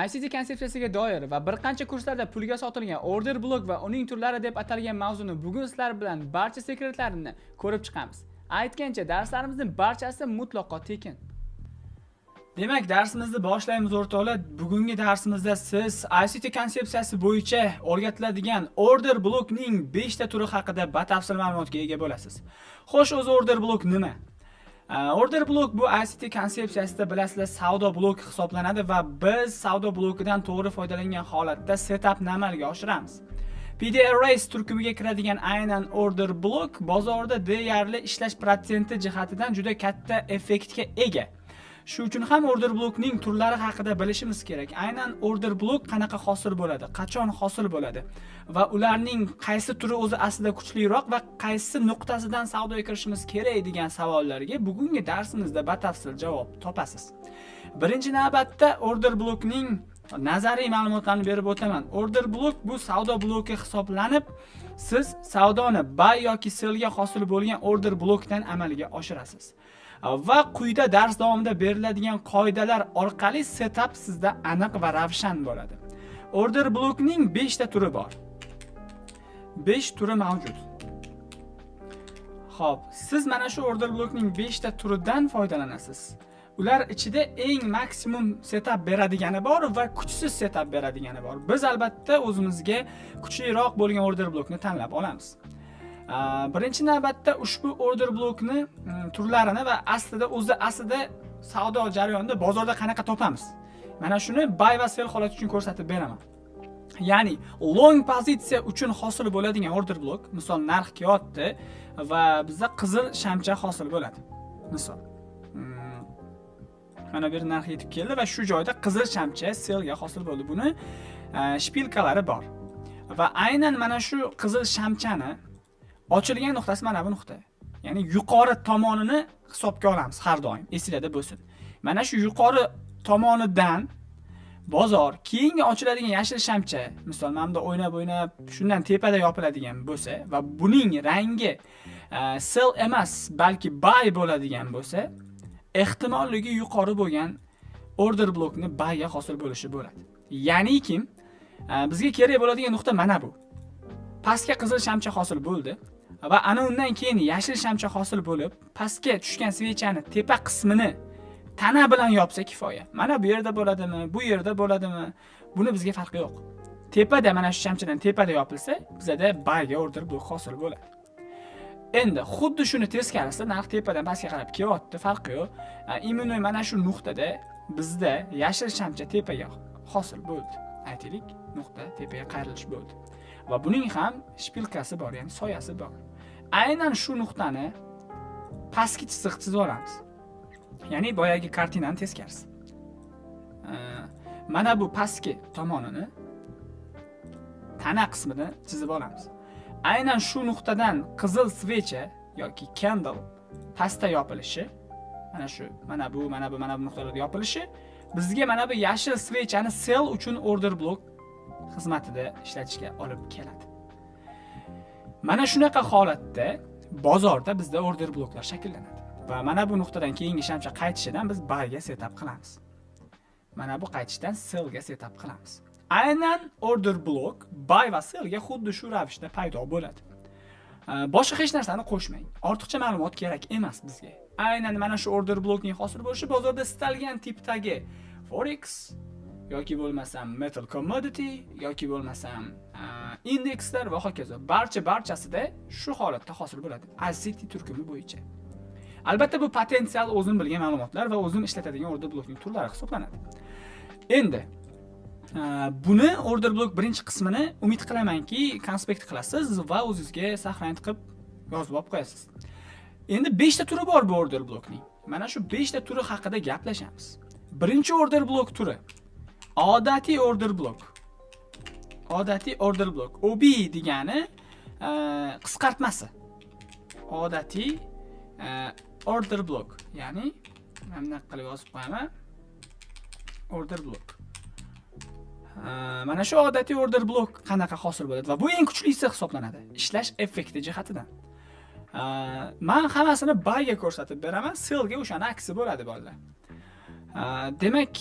ICT konsepsiyasiga doir va bir qancha kurslarda pulga sotilgan order blok va uning turlari deb atalgan mavzuni bugun sizlar bilan barcha sekretlarini ko'rib chiqamiz. Aytgancha darslarimizning barchasi mutlaqo tekin. Demak, darsimizni boshlaymiz o'rtoqlar. Bugungi darsimizda siz ICT konsepsiyasi bo'yicha o'rgatiladigan order blokning 5 ta turi haqida batafsil ma'lumotga ega bo'lasiz. Xo'sh, o'zi order blok nima? Order blok bu ICT konsepsiyasida bilasizlar savdo bloki hisoblanadi va biz savdo blokidan to'g'ri foydalangan holatda setupni amalga oshiramiz. PDRS turkumiga kiradigan aynan order blok bozorda deyarli ishlash protsenti jihatidan juda katta effektga ega. Shu uchun ham order blokning turlari haqida bilishimiz kerak. Aynan order blok qanaqa hosil bo'ladi, qachon hosil bo'ladi va ularning qaysi turi o'zi aslida kuchliroq va qaysi nuqtasidan savdoga kirishimiz kerak degan savollarga bugungi darsimizda batafsil javob topasiz. Birinchi navbatda order blokning nazariy ma'lumotlarini berib o'taman. Order blok bu savdo bloki hisoblanib, siz savdoni buy yoki sellga hosil bo'lgan order blokdan amalga oshirasiz. Va quyida dars davomida beriladigan qoidalar orqali setup sizda aniq va ravshan bo'ladi. Order blokning 5 ta turi bor. 5 turi mavjud. Xo'p, siz mana shu order blokning 5 ta turidan foydalanasiz. Ular ichida eng maksimum setup beradigani bor va kuchsiz setup beradigani bor. Biz albatta o'zimizga kuchliroq bo'lgan order blokni tanlab olamiz. Birinchi navbatda ushbu order blokni turlarini va aslida savdo jarayonida bozorda qanaqa topamiz? Mana shuni buy va sell holati uchun ko'rsatib beraman. Ya'ni long pozitsiya uchun hosil bo'ladigan order blok, misol narx kelyapti va bizda qizil shamcha hosil bo'ladi. Misol mana bir narx yetib keldi va shu joyda qizil shamcha sellga hosil bo'ldi. Buni shpilkalari bor. Va aynan mana shu qizil shamchani ochilgan nuqtasi mana bu nuqta. Ya'ni yuqori tomonini hisobga olamiz har doim, esingizda bo'lsin. Mana shu yuqori tomonidan bozor keyingi ochiladigan yashil shamcha, misol mana bunda o'ynab shundan tepada yopiladigan bo'lsa va buning rangi sell emas, balki buy bo'ladigan bo'lsa, ehtimolligi yuqori bo'lgan order blokni buy ga hosil bo'lishi bo'ladi. Ya'ni kim bizga kerak bo'ladigan nuqta mana bu. Pastga qizil shamcha hosil bo'ldi va ana undan keyin yashil shamcha hosil bo'lib, pastga tushgan svechani tepa qismini tana bilan yopsa kifoya. Mana bu yerda bo'ladimi, bu yerda bo'ladimi, buni bizga farqi yo'q. Tepada mana shu shamchadan tepada yopilsa, bizda buy ga order blok hosil bo'ladi. Endi xuddi shuni teskarisi narx tepadan pastga qarab kelyapti, farqi yo'q. Immuniy mana shu nuqtada bizda yashil shamcha tepaga hosil bo'ldi. Aytaylik, nuqta tepaga qayrilish bo'ldi. Va buning ham shpilkasi bor, ya'ni soyasi bor. Aynan shu nuqtani pastki chiziq chizib olamiz. Ya'ni boyagi kartinaning teskarisi. Mana bu pastki tomonini tana qismini chizib olamiz. Aynan shu nuqtadan qizil svecha yoki candle pastda yopilishi, mana bu nuqtalarda yopilishi bizga mana bu yashil svechani sell uchun order blok xizmatida ishlatishga olib keladi. Mana shunaqa holatda bozorda bizda order bloklar shakllanadi. Va mana bu nuqtadan keyingi shamcha qaytishidan biz buy ga setup qilamiz. Mana bu qaytishdan sell ga setup qilamiz. Aynan order blok buy va sell ga xuddi shu ravishda paydo bo'ladi. Boshqa hech narsani qo'shmang. Ortiqcha ma'lumot kerak emas bizga. Aynan mana shu order blokning hosil bo'lishi bozorda istalgan tipdagi forex yoki bo'lmasam metal commodity yoki bo'lmasam indekslar va hokazo barchasida shu holatda hosil bo'ladi. ICT turkumi bo'yicha. Albatta bu potensial o'zim bilgan ma'lumotlar va o'zim ishlatadigan order blokning turlari hisoblanadi. Endi buni order blok birinchi qismini umid qilamanki konspekt qilasiz va o'zingizga saqlanib qilib yozib olib qo'yasiz. Endi 5 ta turi bor bu order blokning. Mana shu 5 ta turi haqida gaplashamiz. Birinchi order blok turi odatiy order blok. Odatiy order blok. OB degani qisqartmasi. Odatiy order blok. Ya'ni mana bunaqa qilib yozib qo'yaman. Order blok. Mana shu odatiy order blok qanaqa hosil bo'ladi va bu eng kuchlisi hisoblanadi ishlash effekti jihatidan. Men hammasini buy ga ko'rsatib beraman, sell ga o'shani aksi bo'ladi bolalar. Demak,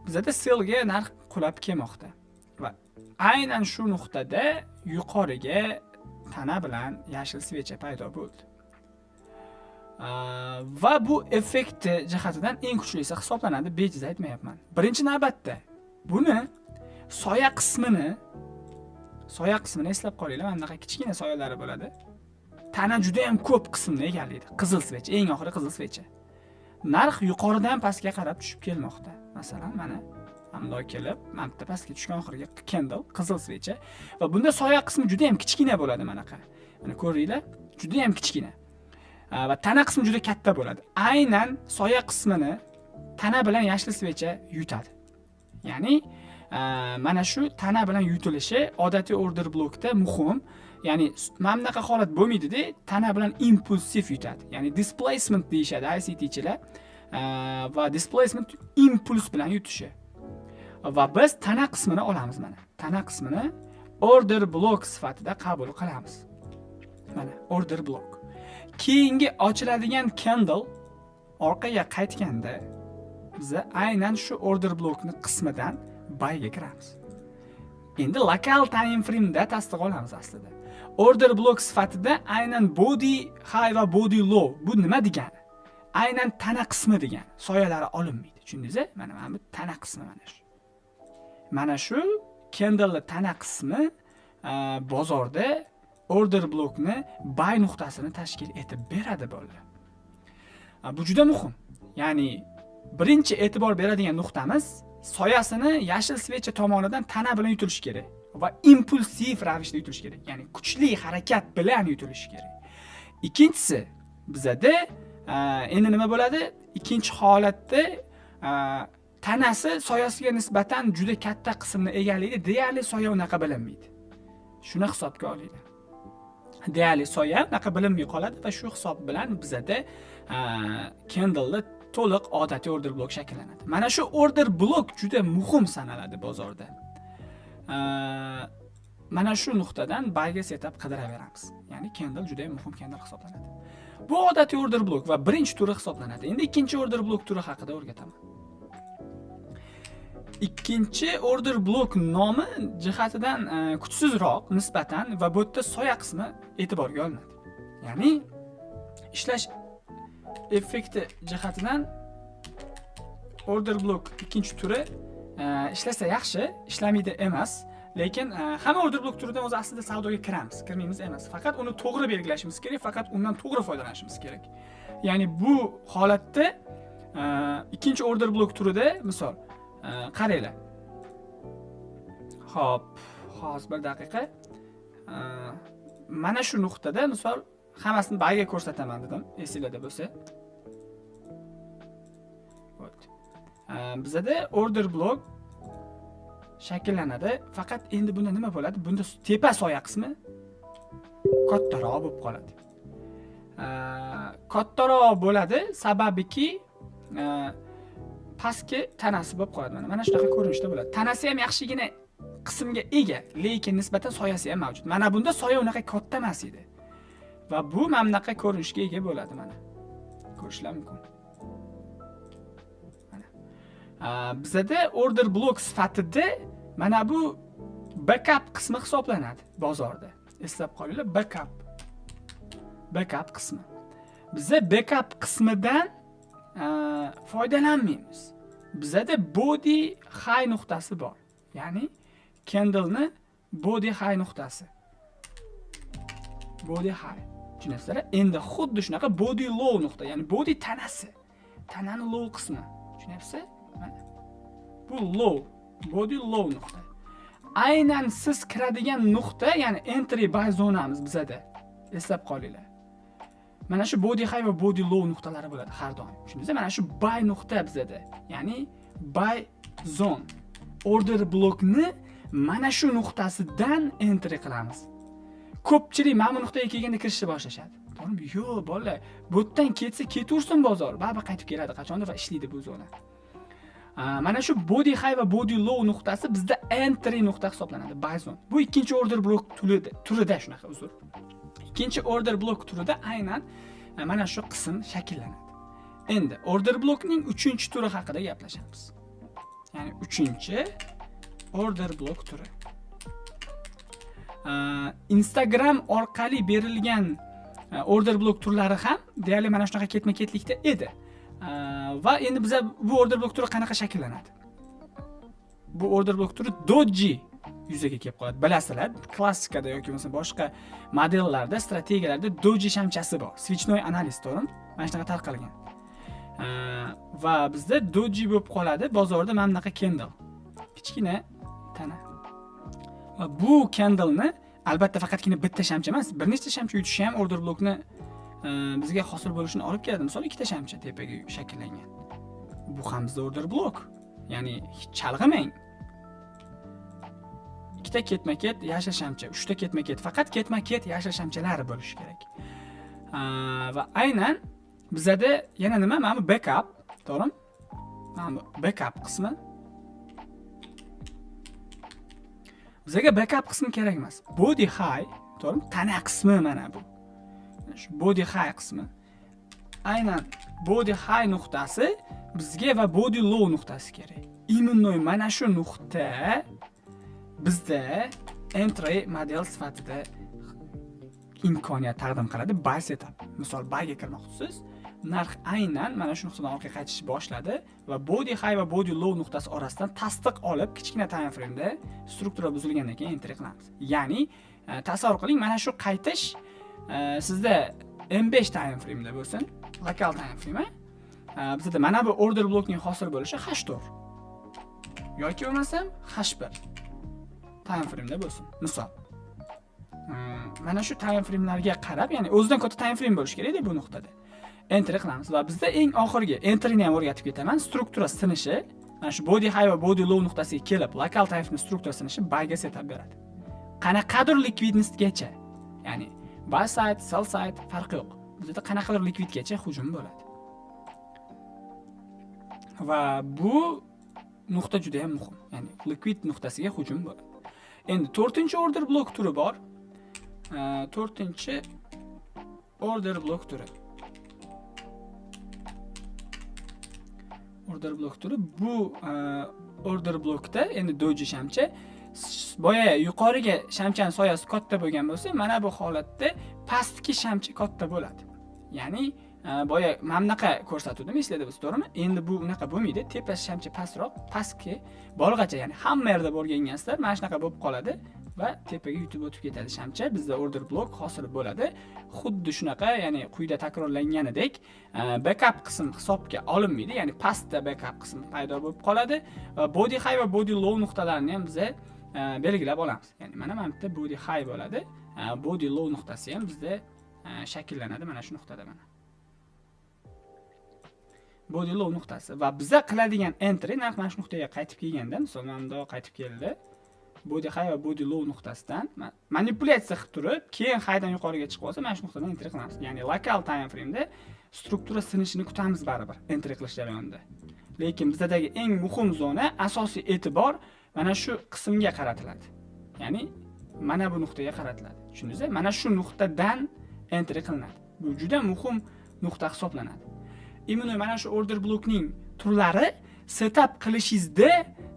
bizda sell ga narx qulab kelmoqda. Va aynan shu nuqtada yuqoriga tana bilan yashil svecha paydo bo'ldi. Va bu effekti jihatidan eng kuchlisi hisoblanadi, bejiz aytmayapman. Birinchi navbatda buni soya qismini eslab qolinglar, mana bunaqa kichkina soyalari bo'ladi. Tana juda ham ko'p qismni egallaydi. Qizil svecha, eng oxiri qizil svecha. Narx yuqoridan pastga qarab tushib kelmoqda. Masalan, mana bunday kelib, mana bitta pastga tushgan oxirgi candle, qizil svecha va bunda soya qismi juda ham kichkina bo'ladi manaqa. Mana ko'ringlar, juda ham kichkina. Va tana qismi juda katta bo'ladi. Aynan soya qismini tana bilan yashil svecha yutadi. Ya'ni mana shu tana bilan yutilishi odatiy order blokda muhim. Ya'ni mana bunaqa holat bo'lmaydi-da, tana bilan impulsiv yutadi. Ya'ni displacement deyishadi ICT-chilar. Va displacement impuls bilan yutishi. Va biz tana qismini olamiz mana. Tana qismini order block sifatida qabul qilamiz. Mana order block. Keyingi ochiladigan candle orqaga qaytganda biz aynan shu order blockni qismidan buyga kiramiz. Endi local time frame datasini olamiz aslida. Order block sifatida aynan body high va body low bu nima degani? Aynan tana qismi degani. Soyalari olinmaydi. Tushundingizmi? Mana bu tana qismi mana shu. Mana shu candle tana qismi bozorda order blokni buy nuqtasini tashkil etib beradi bolalar. Bu juda muhim. Ya'ni birinchi e'tibor beradigan nuqtamiz soyasini yashil svecha tomonidan tana bilan yutilishi kerak va impulsiv ravishda yutilishi kerak. Ya'ni kuchli harakat bilan yutilishi kerak. Ikkinchisi bizada endi nima bo'ladi? Ikkinchi holatda tanasi soyasiga nisbatan juda katta qismni egallaydi. Deyarli soya unaqa bilinmaydi. Shuni hisobga olinglar. Deyarli soya unaqa bilinmay qoladi va shu hisob bilan bizada candle to'liq odatiy order blok shakllanadi. Mana shu order blok juda muhim sanaladi bozorda. Mana shu nuqtadan buyga setup qidiraveramiz. Ya'ni candle juda muhim candle hisoblanadi. Bu odatiy order blok va birinchi turi hisoblanadi. Endi ikkinchi order blok turi haqida o'rgataman. Ikkinchi order blok nomi jihatidan kuchsizroq nisbatan va bu yerda soya qismi e'tiborga olinadi. Ya'ni ishlash effekti jihatidan order blok ikkinchi turi ishlasa yaxshi, ishlamaydi emas. Lekin hamma order blok turidan o'zi aslida savdoga kirmaymiz emas. Faqat uni to'g'ri belgilashimiz kerak, faqat undan to'g'ri foydalanishimiz kerak. Ya'ni bu holatda ikkinchi order blok turida misol qaranglar. Xo'p, hozir bir daqiqa. Mana shu nuqtada misol hammasini buyga ko'rsataman dedim, esingizda bo'lsa. Bo'pti. Bizda order blok shakllanadi. Faqat endi bunda nima bo'ladi? Bunda tepa soya qismi kattaroq bo'lib qoladi. Kattaroq bo'ladi sababiki pastki tanasi bo'lib qoladi. Mana shunaqa ko'rinishda bo'ladi. Tanasi ham yaxshigina qismga ega, lekin nisbatan soyasi ham mavjud. Mana bunda soya unaqa katta emas edi. Va bu mana bunaqa ko'rinishga ega bo'ladi mana. Ko'rishlar mumkin. Mana. Bizda order block sifatida mana bu backup qismi hisoblanadi bozorda. Eslab qolinglar, backup qismi. Bizda backup qismidan foydalanmaymiz. Bizda body high nuqtasi bor. Ya'ni candle'ni body high nuqtasi. Body high. Tushunasizlar? Endi xuddi shunaqa body low nuqta, ya'ni body tanasi. Tanani low qismi. Tushunyapsiz? Mana. Bu low, body low nuqta. Aynan siz kiradigan nuqta, ya'ni entry buy zonamiz bizda. Eslab qolinglar. Mana shu body high va body low nuqtalari bo'ladi har doim. Tushundingizmi? Mana shu buy nuqta bizda. Ya'ni buy zone. Order blokni mana shu nuqtasidan entry qilamiz. Ko'pchilik mana bu nuqtaga kelganda kirishni boshlashadi. To'g'rimi? Yo'q, bolalar, bu yerdan ketsa ketaversin bozor. Baribir qaytib keladi qachondir va ishlaydi bu zona. Mana shu body high va body low nuqtasi bizda entry nuqta hisoblanadi, buy zone. Bu ikkinchi order blok turida shunaqa uzr. Ikkinchi order blok turida aynan mana shu qism shakllanadi. Endi order blokning 3-turi haqida gaplashamiz. Ya'ni 3-chi order blok turi. Instagram orqali berilgan order blok turlari ham deyarli mana shunaqa ketma-ketlikda edi. Va endi biza bu order blok turi qanaqa shakllanadi? Bu order blok turi doji yuzaga kelib qoladi. Bilasizlar, klassikada yoki bo'lmasa boshqa modellarda, strategiyalarda doji shamchasi bor. Switchnoy analiz, to'g'rimi? Mana shunaqa tarqalgan. Va bizda doji bo'lib qoladi bozorda mana bunaqa candle. Kichkina tana. Va bu candle'ni albatta faqatgina bitta shamcha emas, bir nechta shamcha yutishi ham order blokni bizga hosil bo'lishini olib keladi. Misol, ikkita shamcha tepaga shakllangan. Bu ham bizda order blok. Ya'ni chalg'imang. Ikkita ketma-ket yashil shamcha, uchta ketma-ket, faqat ketma-ket yashil shamchalari bo'lishi kerak. Va aynan bizada yana nima? Mana bu backup, to'g'rimi? Mana bu backup qismi. Bizga backup qismi kerak emas. Body high, to'g'rimi? Tana qismi mana bu. Shu body high qismi. Aynan body high nuqtasi bizga va body low nuqtasi kerak. Imенно mana shu nuqta bizda entry model sifatida imkoniyat taqdim qiladi. Buy setup. Misol, buyga kirmoqchisiz. Narx aynan mana shu nuqtadan orqaga qaytish boshladi va body high va body low nuqtasi orasidan tasdiq olib, kichkina time frame'da struktura buzilgandan keyin enter qilamiz. Ya'ni tasavvur qiling, mana shu qaytish sizda M5 time frame'da bo'lsin, lokal time frame, bizda mana bu order blokning hosil bo'lishi H4 yoki bo'lmasam H1 time frame'da bo'lsin. Misol, mana shu time frame'larga qarab, ya'ni o'zidan katta time frame bo'lishi kerak-da bu nuqtada. Enter qilamiz va bizda eng oxirgi enterni ham o'rgatib ketaman. Struktura sinishi, mana shu body high va body low nuqtasiga kelib, lokal time frame struktura sinishi buyga setup beradi. Qanaqadir likvidnostgacha, ya'ni buy side, sell side farqi yo'q. Bizda qanaqadir likvidgacha hujum bo'ladi. Va bu nuqta juda ham muhim. Ya'ni likvid nuqtasiga hujum bo'ladi. Endi 4-order blok turi bor. 4-order blok turi. Order blok turi bu order blokda endi doji shamcha boya yuqoriga shamchaning soyasi katta bo'lgan bo'lsa, mana bu holatda pastki shamcha katta bo'ladi. Ya'ni boya mana bunaqa ko'rsatuvdim, eslaydi biz, to'g'rimi? Endi bu unaqa bo'lmaydi. Tepa shamcha pastroq, pastki bolg'acha, ya'ni hamma yerda bo'lgangansizlar, mana shunaqa bo'lib qoladi va tepaga yutib o'tib ketadi shamcha. Bizda order blok hosil bo'ladi. Xuddi shunaqa, ya'ni quyida takrorlanganidek, backup qism hisobga olinmaydi, ya'ni pastda backup qism paydo bo'lib qoladi va body high va body low nuqtalarini ham biz belgilab olamiz. Ya'ni mana bu yerda body high bo'ladi, body low nuqtasi ham bizda shakllanadi mana shu nuqtada mana. Body low nuqtasi va biza qiladigan entry narx mana shu nuqtaga qaytib kelganda, misol mana bunda qaytib keldi. Body high va body low nuqtasidan manipulyatsiya qilib turib, keyin highdan yuqoriga chiqib olsa, mana shu nuqtadan entry qilamiz. Ya'ni lokal time frame'da struktura sinishini kutamiz baribir entry qilish jarayonida. Lekin bizdagi eng muhim zona, asosiy e'tibor mana shu qismga qaratiladi. Ya'ni mana bu nuqtaga qaratiladi. Tushundingizmi? Mana shu nuqtadan entry qilinadi. Bu juda muhim nuqta hisoblanadi. Imенно mana shu order blokning turlari setup qilishingizda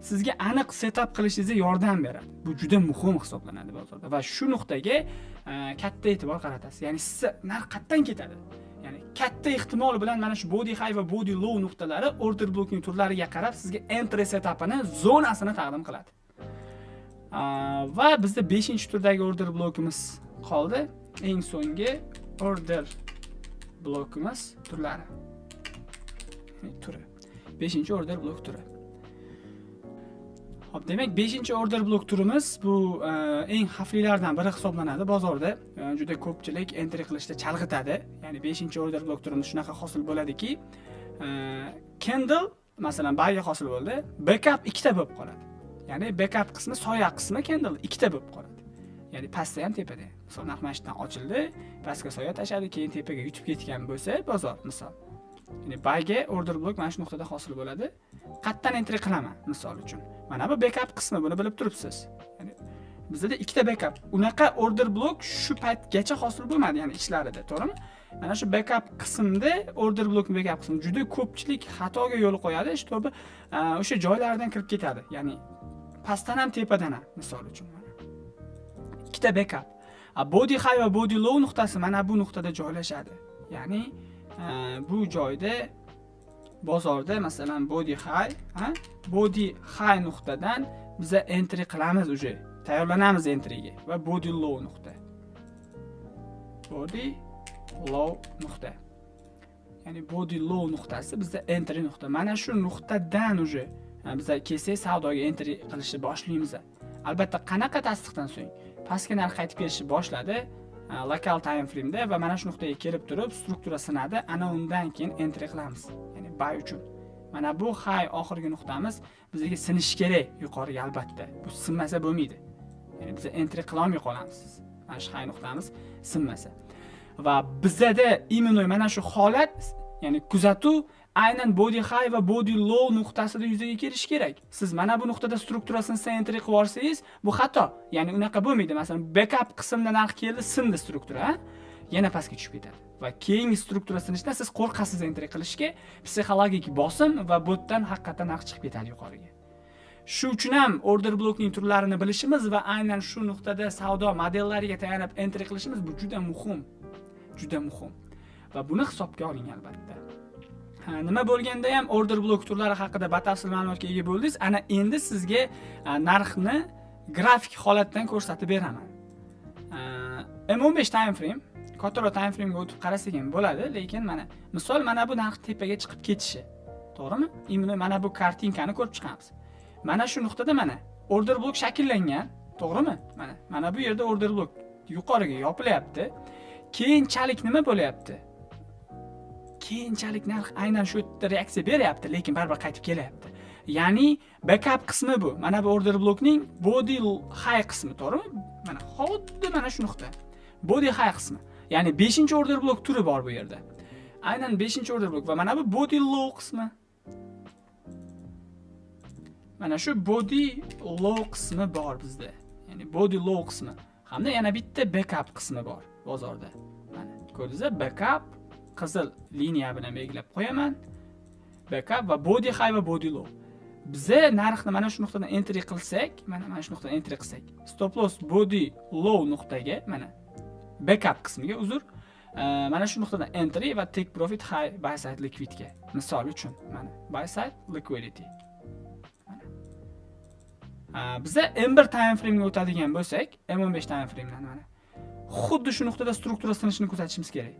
sizga aniq setup qilishingizga yordam beradi. Bu juda muhim hisoblanadi bozorda va shu nuqtaga katta e'tibor qaratasiz. Ya'ni siz narx qayerdan ketadi? Ya'ni katta ehtimol bilan mana shu body high va body low nuqtalari order blokning turlariga qarab sizga entry setupini, zonasini taqdim qiladi. Va bizda 5-turdagi order blokimiz qoldi. Eng so'nggi order blokimiz turlari. Turi. 5-order blok turi. Xo'p, demak 5-order blok turimiz bu eng xavflilardan biri hisoblanadi bozorda. Juda ko'pchilik entry qilishda chalg'itadi. Ya'ni 5-order blok turimiz shunaqa hosil bo'ladiki, candle masalan buyga hosil bo'ldi, backup ikkita bo'lib qoladi. Ya'ni backup qismi, soya qismi candle ikkita bo'lib qoladi. Ya'ni pastda ham tepada. Misol narx mashdan ochildi, pastga soya tashadi, keyin tepaga yutib ketgan bo'lsa, bozor misol. Ya'ni buyga order blok mana shu nuqtada hosil bo'ladi. Qayerdan entry qilaman misol uchun. Mana bu backup qismi, buni bilib turibsiz. Ya'ni bizda ikkita backup. Unaqa order blok shu paytgacha hosil bo'lmadi, ya'ni ishlarida, to'g'rimi? Mana shu backup qismda order blokning backup qismi juda ko'pchilik xatoga yo'l qo'yadi, shtobi o'sha joylardan kirib ketadi. Ya'ni pastdan ham tepadan ham, misol uchun mana. Ikkita backup. Body high va body low nuqtasi mana bu nuqtada joylashadi. Ya'ni bu joyda bozorda masalan body high nuqtadan biz entry qilamiz uje. Tayyorlanamiz entryga va body low nuqta. Body low nuqta. Ya'ni body low nuqtasi bizda entry nuqta. Mana shu nuqtadan uje biz kelsak savdoga entry qilishni boshlaymiz. Albatta qanaqa tasdiqdan so'ng pastga narx qaytib kelishni boshladi lokal time frame da va mana shu nuqtaga kelib turib struktura sinadi, ana undan keyin entry qilamiz. Ya'ni buy uchun. Mana bu high oxirgi nuqtamiz bizga sinish kerak yuqoriga albatta. Bu sinmasa bo'lmaydi. Ya'ni biz entry qila olmay qolamiz. Mana shu high nuqtamiz sinmasa. Va bizda imенно mana shu holat, ya'ni kuzatuv aynan body high va body low nuqtasida yuzaga kelishi kerak. Siz mana bu nuqtada strukturasini entry qilib olsangiz, bu xato. Ya'ni unaqa bo'lmaydi. Masalan, backup qismda narx keldi, sindi struktura, yana pastga tushib ketadi. Va keyingi struktura sinishdan siz qo'rqasiz entry qilishga, psixologik bosim va botdan haqiqatan narx chiqib ketadi yuqoriga. Shu uchun ham order blokning turlarini bilishimiz va aynan shu nuqtada savdo modellariga tayanib entry qilishimiz bu juda muhim. Juda muhim. Va buni hisobga oling albatta. Nima bo'lganda ham order blok turlari haqida batafsil ma'lumotga ega bo'ldingiz. Ana endi sizga narxni grafik holatdan ko'rsatib beraman. M15 time frame, kattaroq time frame ga o'tib qarasak ham bo'ladi, lekin mana misol mana bu narx tepaga chiqib ketishi. To'g'rimi? Imенно mana bu kartinkani ko'rib chiqamiz. Mana shu nuqtada mana order blok shakllangan, to'g'rimi? Mana bu yerda order blok yuqoriga yopilyapti. Keyinchalik nima bo'lyapti? Keyinchalik narx aynan shu yerda reaksiya beryapti, lekin baribir qaytib kelyapti. Ya'ni backup qismi bu. Mana bu order blokning body high qismi, to'g'rimi? Mana xuddi mana shu nuqta. Body high qismi. Ya'ni 5-order blok turi bor bu yerda. Aynan 5-order blok va mana bu body low qismi. Mana shu body low qismi bor bizda. Ya'ni body low qismi. Hamda yana bitta backup qismi bor bozorda. Mana ko'rdingizmi? Backup qizil liniya bilan belgilab qo'yaman. Backup va body high va body low. Bize narxni mana shu nuqtadan entry qilsak, mana shu nuqtadan entry qilsak, stop loss body low nuqtaga, mana backup qismiga uzr, mana shu nuqtadan entry va take profit high buy side liquidity. Misol uchun, mana buy side liquidity. Bize M1 time frame ga o'tadigan bo'lsak, M15 time frame dan mana xuddi shu nuqtada struktura sinishini kuzatishimiz kerak.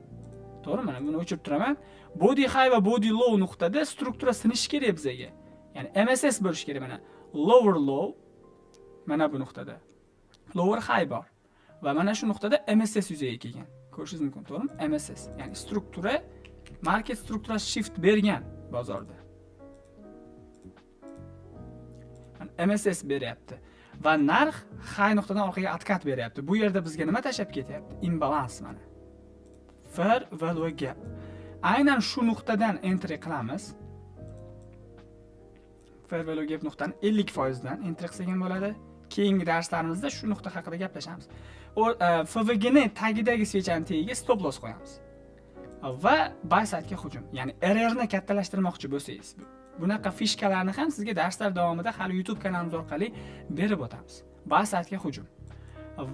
To'g'ri, mana buni o'chirib turaman. Body high va body low nuqtada struktura sinishi kerak bizga. Ya'ni MSS bo'lish kerak mana. Lower low mana bu nuqtada. Lower high bor. Va mana shu nuqtada MSS yuzaga kelgan. Ko'rishingiz mumkin, to'g'rimi? MSS, ya'ni struktura market strukturasi shift bergan bozorda. MSS beryapti va narx high nuqtadan orqaga atkat beryapti. Bu yerda bizga nima tashab ketyapti? Imbalans mana. Fair value gap. Aynan shu nuqtadan entry qilamiz. Fair value gap nuqtani 50% dan entry qilsak ham bo'ladi. Keyingi darslarimizda shu nuqta haqida gaplashamiz. FVG ni tagidagi swechani tagiga stop loss qo'yamiz. Va buy side'ga hujum, ya'ni RR ni kattalashtirmoqchi bo'lsangiz, bunaqa fishkalarni ham sizga darslar davomida hali YouTube kanalimiz orqali berib o'tamiz. Buy side'ga hujum.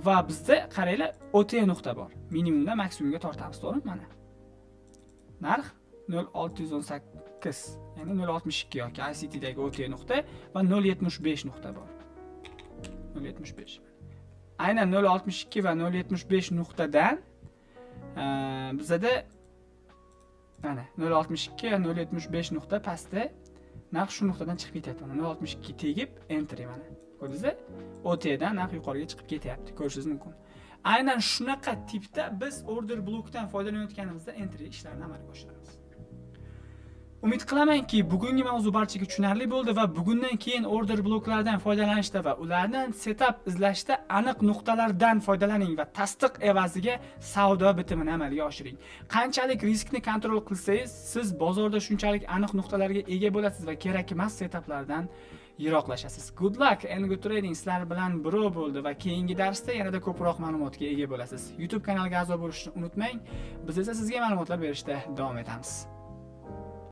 Va bizda qaranglar, OT nuqta bor. Minimumdan maksimumga tortamiz, to'g'rimi? Mana. Narx 0.618, ya'ni 0.62 yoki ICT dagi OT nuqta va 0.75 nuqta bor. 0.75. Aynan 0.62 va 0.75 nuqtadan bizda mana 0.62 va 0.75 nuqta pastda narx shu nuqtadan chiqib ketyapti. 0.62 tegib entry mana. Ko'rdingizmi? OT dan narx yuqoriga chiqib ketyapti. Ko'rishingiz mumkin. Aynan shunaqa tipda biz order blokdan foydalanayotganimizda entry ishlarini amalga oshiramiz. Umid qilamanki, bugungi mavzu barchaga tushunarli bo'ldi va bugundan keyin order bloklardan foydalanishda va ulardan setup izlashda aniq nuqtalardan foydalaning va tasdiq evaziga savdo bitimini amalga oshiring. Qanchalik riskni kontrol qilsangiz, siz bozorda shunchalik aniq nuqtalarga ega bo'lasiz va kerak emas setuplardan yiroqlashasiz. Good luck and good trading sizlar bilan birga bo'ldi va keyingi darsda yanada ko'proq ma'lumotga ega bo'lasiz. YouTube kanaliga a'zo bo'lishni unutmang. Biz esa sizga ma'lumotlar berishda davom etamiz.